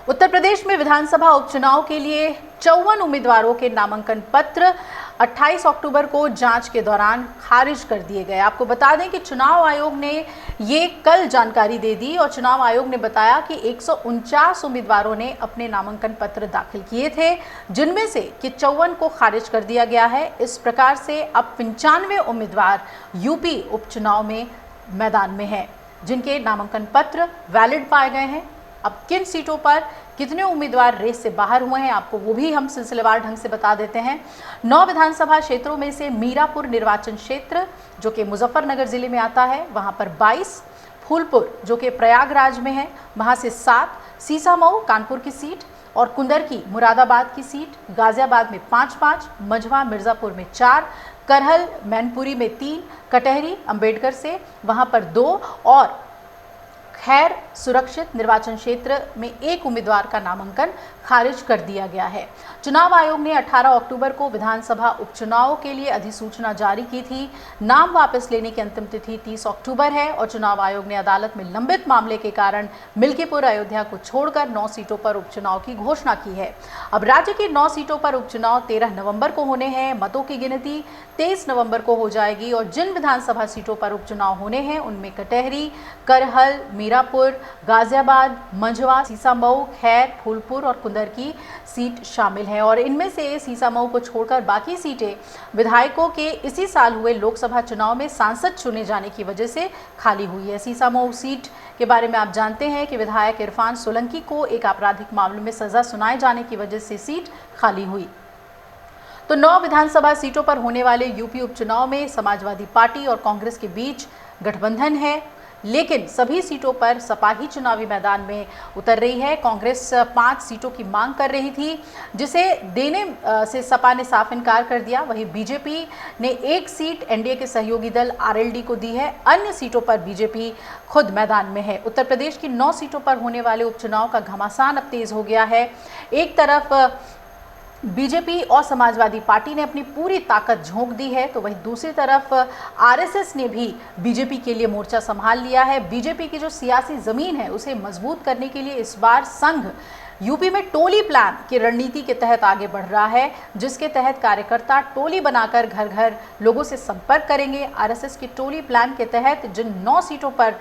उत्तर प्रदेश में विधानसभा उपचुनाव के लिए 54 उम्मीदवारों के नामांकन पत्र 28 अक्टूबर को जांच के दौरान खारिज कर दिए गए। आपको बता दें कि चुनाव आयोग ने ये कल जानकारी दे दी और चुनाव आयोग ने बताया कि 149 उम्मीदवारों ने अपने नामांकन पत्र दाखिल किए थे, जिनमें से 54 को खारिज कर दिया गया है। इस प्रकार से अब 95 उम्मीदवार यूपी उपचुनाव में मैदान में हैं, जिनके नामांकन पत्र वैलिड पाए गए हैं। अब किन सीटों पर कितने उम्मीदवार रेस से बाहर हुए हैं, आपको वो भी हम सिलसिलेवार ढंग से बता देते हैं। 9 विधानसभा क्षेत्रों में से मीरापुर निर्वाचन क्षेत्र जो कि मुजफ्फरनगर जिले में आता है, वहां पर 22, फूलपुर जो कि प्रयागराज में है वहां से 7, सीसामऊ कानपुर की सीट और कुंदरकी मुरादाबाद की सीट, गाजियाबाद में 5-5, मझवा मिर्जापुर में 4, करहल मैनपुरी में 3, कटहरी अंबेडकर से वहां पर 2 और खैर सुरक्षित निर्वाचन क्षेत्र में 1 उम्मीदवार का नामांकन खारिज कर दिया गया है। चुनाव आयोग ने 18 अक्टूबर को विधानसभा उपचुनाव के लिए अधिसूचना जारी की थी। नाम वापस लेने की अंतिम तिथि 30 अक्टूबर है और चुनाव आयोग ने अदालत में लंबित मामले के कारण मिल्कीपुर अयोध्या को छोड़कर 9 सीटों पर उपचुनाव की घोषणा की है। अब राज्य की 9 सीटों पर उपचुनाव 13 नवंबर को होने हैं। मतों की गिनती 23 नवंबर को हो जाएगी और जिन विधानसभा सीटों पर उपचुनाव होने हैं उनमें कटहरी, करहल, मीरापुर, गाजियाबाद, मंझवा, सीसामऊ, खैर, फूलपुर और कुंदर की सीट शामिल है और इनमें से सीसामऊ को छोड़कर बाकी सीटें विधायकों के इसी साल हुए लोकसभा चुनाव में सांसद चुने जाने की वजह से खाली हुई है। सीसामऊ सीट के बारे में आप जानते हैं कि विधायक इरफान सोलंकी को एक आपराधिक मामले में सजा सुनाए जाने की वजह से सीट खाली हुई। तो 9 विधानसभा सीटों पर होने वाले यूपी उपचुनाव में समाजवादी पार्टी और कांग्रेस के बीच गठबंधन है, लेकिन सभी सीटों पर सपा ही चुनावी मैदान में उतर रही है। कांग्रेस 5 सीटों की मांग कर रही थी, जिसे देने से सपा ने साफ इनकार कर दिया। वहीं बीजेपी ने 1 सीट एनडीए के सहयोगी दल आरएलडी को दी है। अन्य सीटों पर बीजेपी खुद मैदान में है। उत्तर प्रदेश की 9 सीटों पर होने वाले उपचुनाव का घमासान अब तेज हो गया है। एक तरफ बीजेपी और समाजवादी पार्टी ने अपनी पूरी ताकत झोंक दी है, तो वहीं दूसरी तरफ आरएसएस ने भी बीजेपी के लिए मोर्चा संभाल लिया है। बीजेपी की जो सियासी जमीन है उसे मजबूत करने के लिए इस बार संघ यूपी में टोली प्लान की रणनीति के तहत आगे बढ़ रहा है, जिसके तहत कार्यकर्ता टोली बनाकर घर घर लोगों से संपर्क करेंगे। आरएसएस की टोली प्लान के तहत जिन 9 सीटों पर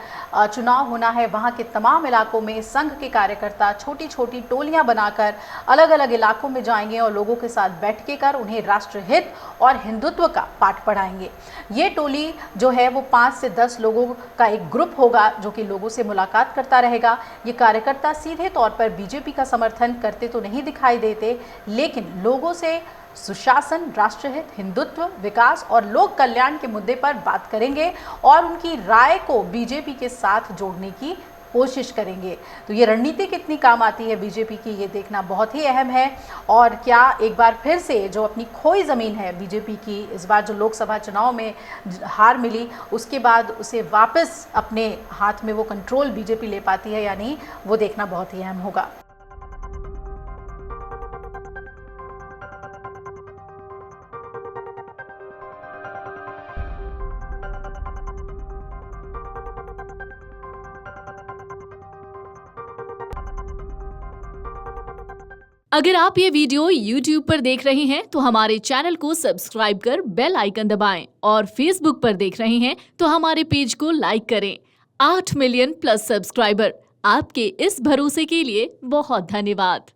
चुनाव होना है वहां के तमाम इलाकों में संघ के कार्यकर्ता छोटी छोटी टोलियां बनाकर अलग अलग इलाकों में जाएंगे और लोगों के साथ बैठकें कर उन्हें राष्ट्रहित और हिंदुत्व का पाठ पढ़ाएंगे। ये टोली जो है वो 5 से 10 लोगों का एक ग्रुप होगा जो कि लोगों से मुलाकात करता रहेगा। ये कार्यकर्ता सीधे तौर पर बीजेपी का समर्थन करते तो नहीं दिखाई देते, लेकिन लोगों से सुशासन, राष्ट्रहित, हिंदुत्व, विकास और लोक कल्याण के मुद्दे पर बात करेंगे और उनकी राय को बीजेपी के साथ जोड़ने की कोशिश करेंगे। तो ये रणनीति कितनी काम आती है बीजेपी की, ये देखना बहुत ही अहम है। और क्या एक बार फिर से जो अपनी खोई ज़मीन है बीजेपी की, इस बार जो लोकसभा चुनाव में हार मिली उसके बाद उसे वापस अपने हाथ में वो कंट्रोल बीजेपी ले पाती है या नहीं, वो देखना बहुत ही अहम होगा। अगर आप ये वीडियो YouTube पर देख रहे हैं तो हमारे चैनल को सब्सक्राइब कर बेल आइकन दबाएं और Facebook पर देख रहे हैं तो हमारे पेज को लाइक करें। 8 मिलियन प्लस सब्सक्राइबर, आपके इस भरोसे के लिए बहुत धन्यवाद।